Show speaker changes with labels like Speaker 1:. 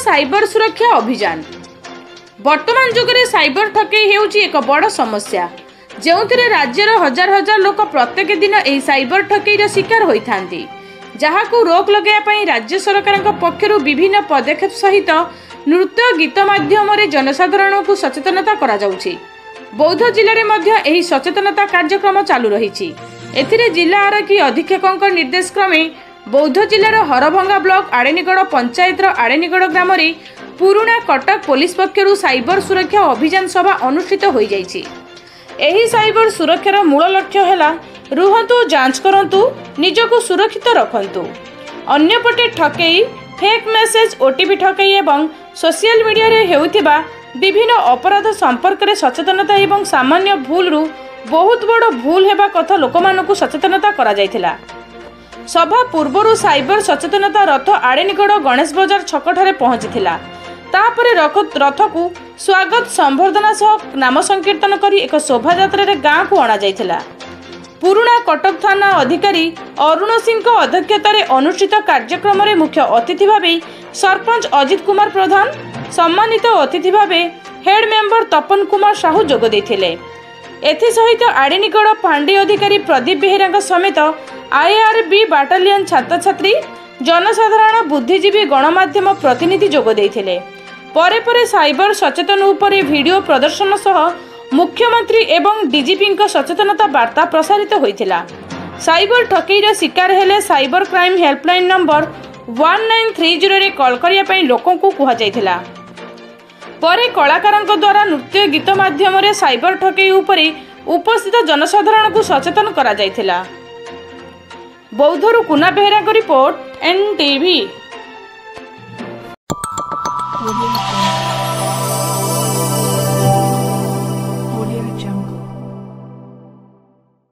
Speaker 1: Cyber सुरक्षा अभियान। वर्तमान जुगरे साइबर ठकई हेउची एक बड़ समस्या, जोंथिरे राज्यर हजार हजार लोक प्रत्येक दिन एही साइबर ठकईर शिकार होइथांती, जहाकू रोक लगाइबा राज्य सरकार पक्षरु विभिन्न पदक्षेप सहित नृत्य गीत माध्यम जनसाधारण को सचेतनता करा जाउछि। बौद्ध जिले में एही सचेतनता कार्यक्रम चालू रही। एथिरे जिला आरक्षी अधीक्षक निर्देश क्रमे बौद्ध जिलार हरभंगा ब्लॉक आड़ेनीगढ़ पंचायतर आड़ेनीगढ़ ग्राम पुराना कटक पुलिस पक्षरु साइबर सुरक्षा अभियान सभा अनुष्ठित हो जाइछि। एही साइबर सुरक्षार मूल लक्ष्य है रुहतु, जांच करंतु, निजको सुरक्षित रखंतु। अन्यपटे ठकई, फेक मेसेज, ओटीपी ठकई एवं सोशल मीडिया रे हेउथिबा विभिन्न अपराध संपर्क में सचेतनता एवं सामान्य भूल रु बहुत बड़ भूल हेबा कथा लोकमानकु सचेतनता करा जायथिला। सभा पूर्वरु साइबर सचेतनता रथ आड़ेनीगढ़ गणेश बजार छकठारे पहुंचीथिला। तापरे रथ को स्वागत संबर्धना सह नाम संकीर्तन करी एक शोभा यात्रा रे गाँ को अणा जायथिला। पुराना कटक थाना अधिकारी अरुण सिंह अध्यक्षतार अनुष्ठित कार्यक्रम में मुख्य अतिथि भावे सरपंच अजित कुमार प्रधान, सम्मानित अतिथि भावे हेड मेंबर तपन कुमार साहू जोग देथिले। एथिसहित आड़ेनीगढ़ फांडी अधिकारी प्रदीप बेहेरा समेत आईआरबी बाटालियन छात्र छात्री, जनसाधारण, बुद्धिजीवी, गणमाध्यम प्रतिनिधि जोग देथिले। परे परे साइबर सचेतन उपरे वीडियो प्रदर्शन सह मुख्यमंत्री एवं डीजीपी सचेतनता वार्ता प्रसारित होइथिला। साइबर ठकईर शिकार हेले साइबर क्राइम हेल्पलाइन नंबर 1930 रे कॉल करिया पई लोकों को कुहा जायथिला। परे कलाकारों द्वारा नृत्य गीत माध्यम रे साइबर ठकई उपरे उपस्थित जनसाधारण को सचेतन करा जायथिला। बौद्धरू कुना बेहेरा को रिपोर्ट, एनटीवी।